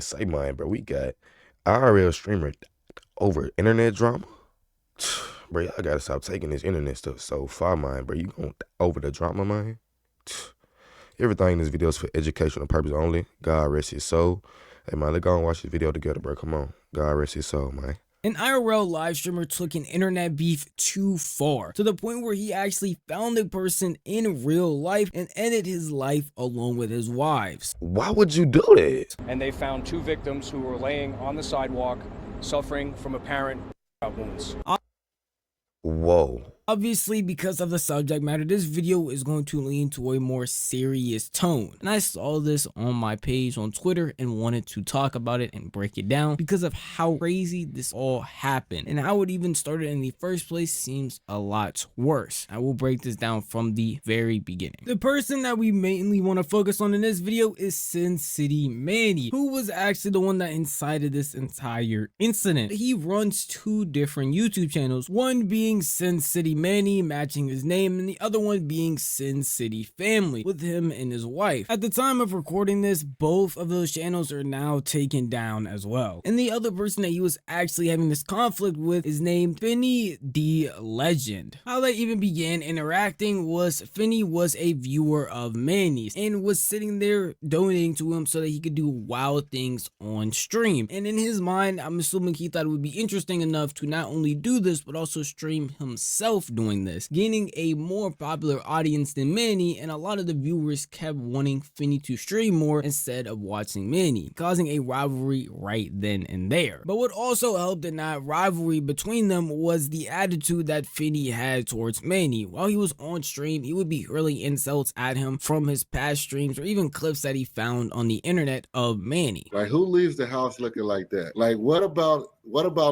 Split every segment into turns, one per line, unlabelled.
say mine, bro. We got IRL streamer over internet drama. Bro, y'all gotta stop taking this internet stuff so far, man. Bro, you going over the drama, man? Everything in this video is for educational purpose only. God rest his soul. Hey, man, let's go and watch this video together, bro. Come on. God rest his soul, man.
An IRL live streamer took an internet beef too far, to the point where he actually found a person in real life and ended his life along with his wives.
Why would you do that?
And they found 2 victims who were laying on the sidewalk, suffering from apparent wounds.
Whoa.
Obviously, because of the subject matter, this video is going to lean to a more serious tone. And I saw this on my page on Twitter and wanted to talk about it and break it down because of how crazy this all happened. And how it even started in the first place seems a lot worse. I will break this down from the very beginning. The person that we mainly want to focus on in this video is Sin City Manny, who was actually the one that incited this entire incident. He runs 2 different YouTube channels, one being Sin City Manny, matching his name, and the other one being Sin City Family, with him and his wife. At the time of recording this, both of those channels are now taken down as well. And the other person that he was actually having this conflict with is named Finny the Legend. How they even began interacting was Finny was a viewer of Manny's and was sitting there donating to him so that he could do wild things on stream. And in his mind, I'm assuming he thought it would be interesting enough to not only do this, but also stream himself doing this, gaining a more popular audience than Manny, and a lot of the viewers kept wanting Finny to stream more instead of watching Manny, causing a rivalry right then and there. But what also helped in that rivalry between them was the attitude that Finny had towards Manny. While he was on stream, he would be hurling insults at him from his past streams or even clips that he found on the internet of Manny.
Like, who leaves the house looking like that? Like, what about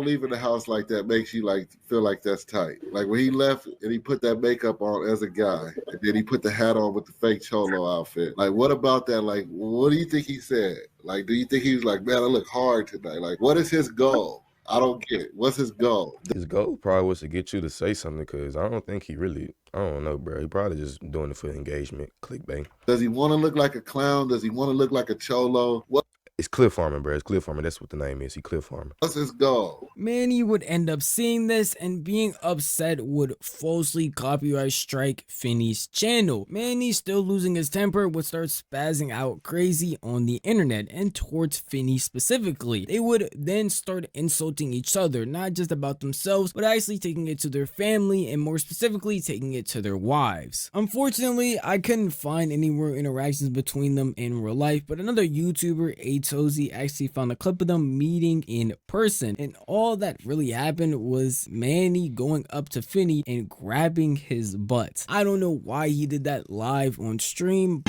leaving the house like that makes you like feel like that's tight? Like when he left and he put that makeup on as a guy, and then he put the hat on with the fake cholo outfit. Like, what about that? Like, what do you think he said? Like, do you think he was like, man, I look hard tonight? Like, what is his goal? I don't get it. What's his goal?
His goal probably was to get you to say something, because I don't think he really, I don't know, bro. He probably just doing it for engagement, clickbait.
Does he want to look like a clown? Does he want to look like a cholo? What?
It's cliff farming, bro. It's cliff farming. That's what the name is. He cliff farming.
What's his goal?
Manny would end up seeing this and being upset would falsely copyright strike Finny's channel. Manny, still losing his temper, would start spazzing out crazy on the internet and towards Finny specifically. They would then start insulting each other, not just about themselves, but actually taking it to their family and more specifically taking it to their wives. Unfortunately, I couldn't find any more interactions between them in real life, but another YouTuber, Tozy, actually found a clip of them meeting in person, and all that really happened was Manny going up to Finny and grabbing his butt. I don't know why he did that live on stream.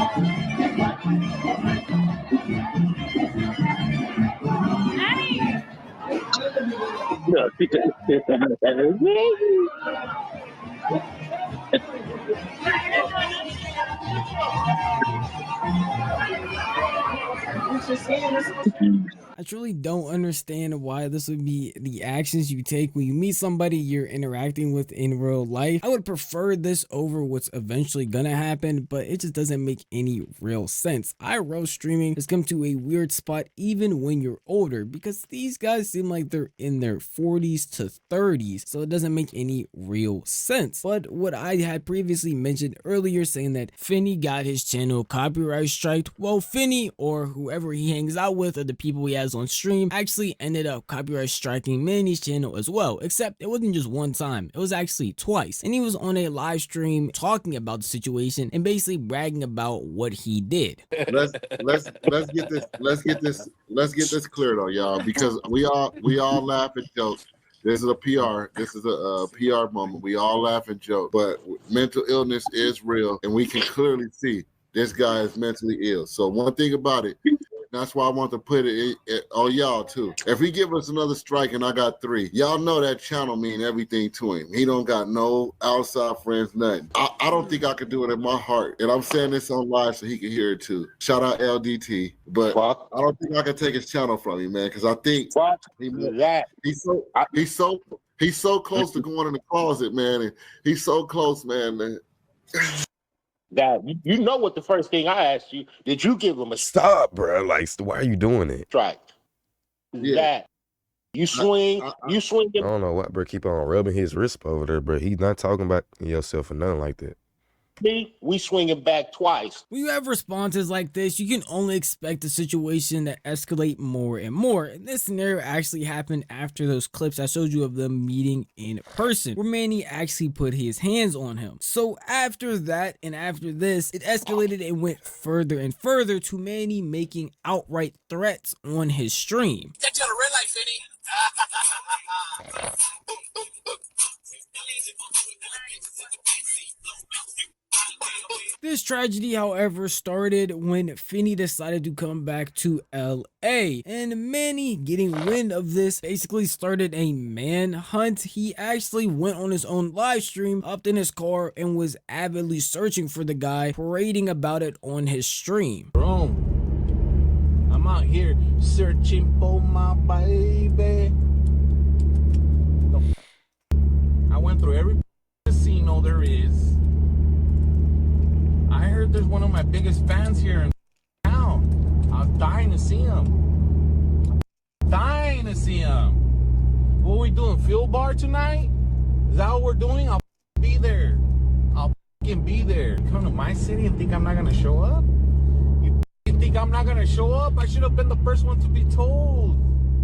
I truly don't understand why this would be the actions you take when you meet somebody you're interacting with in real life. I would prefer this over what's eventually gonna happen, but it just doesn't make any real sense. IRL streaming has come to a weird spot even when you're older, because these guys seem like they're in their 40s to 30s, so it doesn't make any real sense. But what I had previously mentioned earlier, saying that Finny got his channel copyright striked, well, Finny or whoever he hangs out with or the people he has on stream actually ended up copyright striking Manny's channel as well, except it wasn't just one time, it was actually twice. And he was on a live stream talking about the situation and basically bragging about what he did.
Let's get this clear though, y'all, because we all laugh and joke. This is a PR moment. We all laugh and joke, but mental illness is real, and we can clearly see this guy is mentally ill. So one thing about it, that's why I want to put it on y'all too. If he give us another strike and I got 3, y'all know that channel mean everything to him. He don't got no outside friends, nothing. I don't think I could do it in my heart. And I'm saying this on live so he can hear it too. Shout out LDT. But I don't think I can take his channel from him, man, because I think he's so close to going in the closet, man. And he's so close, man.
that you know what the first thing I asked you, did you give him a
Stop, bro. Like, why are you doing it?
strike?
Yeah.
That you swing, you swing
I
him.
don't know why, bro. Keep on rubbing his wrist over there, bro. He's not talking about yourself or nothing like that.
We swing him back twice.
When you have responses like this, you can only expect the situation to escalate more and more. And this scenario actually happened after those clips I showed you of them meeting in person, where Manny actually put his hands on him. So after that and after this, it escalated and went further and further to Manny making outright threats on his stream.
Get you on a red light, Finny.
This tragedy, however, started when Finney decided to come back to LA, and Manny, getting wind of this, basically started a manhunt. He actually went on his own live stream, hopped in his car, and was avidly searching for the guy, parading about it on his stream.
Boom. I'm out here searching for my baby. I went through every casino there is. I heard there's one of my biggest fans here in town. I was dying to see him. Dying to see him. What are we doing? Fuel bar tonight? Is that what we're doing? I'll be there. I'll be there. Come to my city and think I'm not gonna show up? You think I'm not gonna show up? I should have been the first one to be told.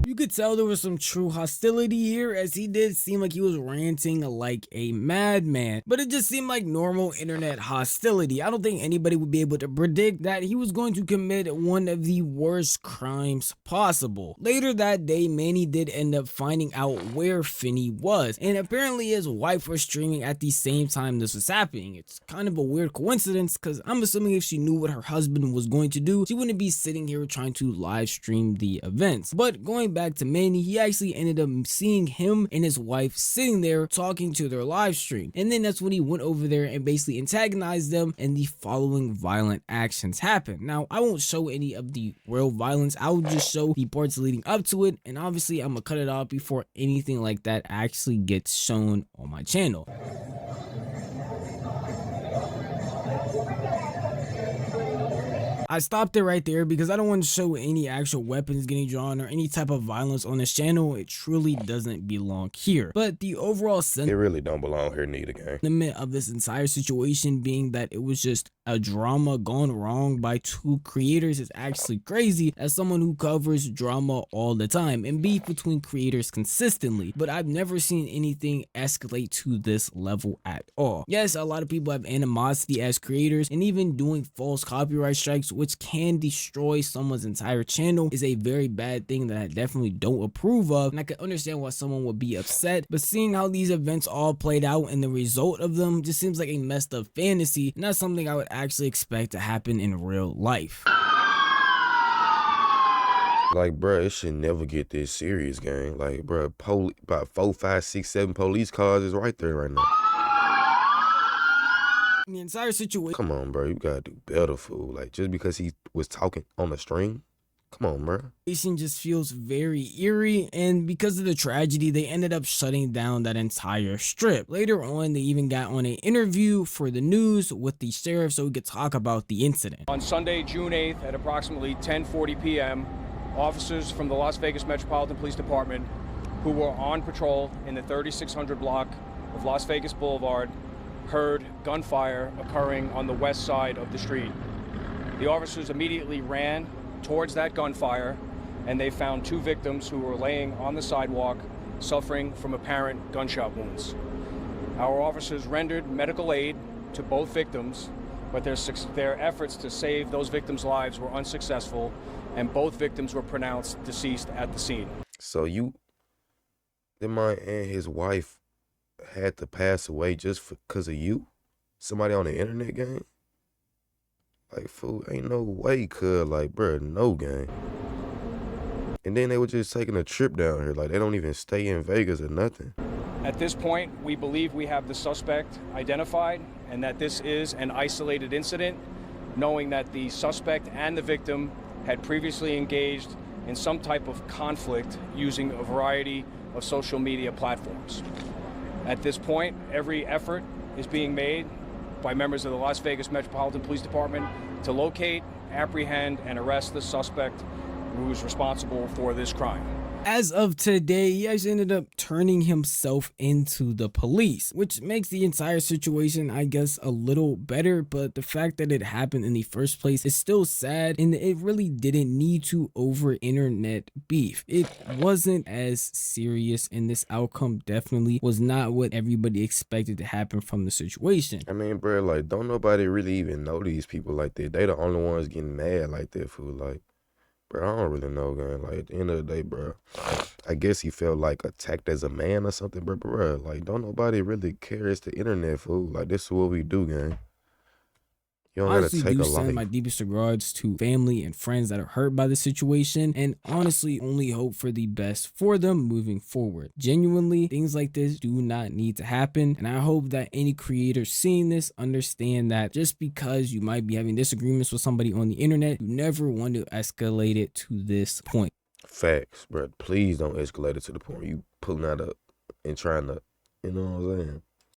You could tell there was some true hostility here, as he did seem like he was ranting like a madman, but it just seemed like normal internet hostility. I don't think anybody would be able to predict that he was going to commit one of the worst crimes possible. Later that day, Manny did end up finding out where Finney was, and apparently his wife was streaming at the same time this was happening. It's kind of a weird coincidence, because I'm assuming if she knew what her husband was going to do, she wouldn't be sitting here trying to live stream the events. But going back to Manny, he actually ended up seeing him and his wife sitting there talking to their live stream, and then that's when he went over there and basically antagonized them, and the following violent actions happened. Now, I won't show any of the real violence, I will just show the parts leading up to it, and obviously I'm gonna cut it off before anything like that actually gets shown on my channel. I stopped it right there because I don't want to show any actual weapons getting drawn or any type of violence on this channel. It truly doesn't belong here. But the overall
It really don't belong here neither, gang.
sentiment of this entire situation being that it was just a drama gone wrong by two creators is actually crazy, as someone who covers drama all the time and beef between creators consistently, but I've never seen anything escalate to this level at all. Yes, a lot of people have animosity as creators, and even doing false copyright strikes, which can destroy someone's entire channel, is a very bad thing that I definitely don't approve of, and I can understand why someone would be upset. But seeing how these events all played out and the result of them just seems like a messed up fantasy, not something I would actually expect to happen in real life.
Like, bro, it should never get this serious, gang. Like, bro, about 4, 5, 6, 7 police cars is right there right now.
The entire situation
Come on, bro. You gotta do better, fool. Like, just because he was talking on the stream? Come on, bro.
just feels very eerie, and because of the tragedy, they ended up shutting down that entire strip. Later on, they even got on an interview for the news with the sheriff so we could talk about the incident.
On Sunday, June 8th at approximately 10:40 p.m., officers from the Las Vegas Metropolitan Police Department who were on patrol in the 3600 block of Las Vegas Boulevard heard gunfire occurring on the west side of the street. The officers immediately ran towards that gunfire, and they found 2 victims who were laying on the sidewalk suffering from apparent gunshot wounds. Our officers rendered medical aid to both victims, but their efforts to save those victims' lives were unsuccessful, and both victims were pronounced deceased at the scene.
So the man and his wife had to pass away just because of you? Somebody on the internet, gang? Like, fool, ain't no way, cuz, like, bro, no, gang. And then they were just taking a trip down here. Like, they don't even stay in Vegas or nothing.
At this point, we believe we have the suspect identified and that this is an isolated incident, knowing that the suspect and the victim had previously engaged in some type of conflict using a variety of social media platforms. At this point, every effort is being made by members of the Las Vegas Metropolitan Police Department to locate, apprehend, and arrest the suspect who's responsible for this crime.
As of today, he actually ended up turning himself into the police, which makes the entire situation, I guess, a little better. But the fact that it happened in the first place is still sad, and it really didn't need to over internet beef. It wasn't as serious, and this outcome definitely was not what everybody expected to happen from the situation.
I mean, bro, like, don't nobody really even know these people like that. They the only ones getting mad like that, fool. Like, bro, I don't really know, man. Like, at the end of the day, bro, I guess he felt like attacked as a man or something, bro. Like, don't nobody really care. It's the internet, fool. Like, this is what we do, gang. You don't
Honestly,
gotta take
do
a
send
life.
my deepest regards to family and friends that are hurt by the situation, and honestly only hope for the best for them moving forward. Genuinely, things like this do not need to happen, and I hope that any creators seeing this understand that just because you might be having disagreements with somebody on the internet, you never want to escalate it to this point.
Facts, bro. Please don't escalate it to the point where you pulling that up and trying to, you know what I'm saying?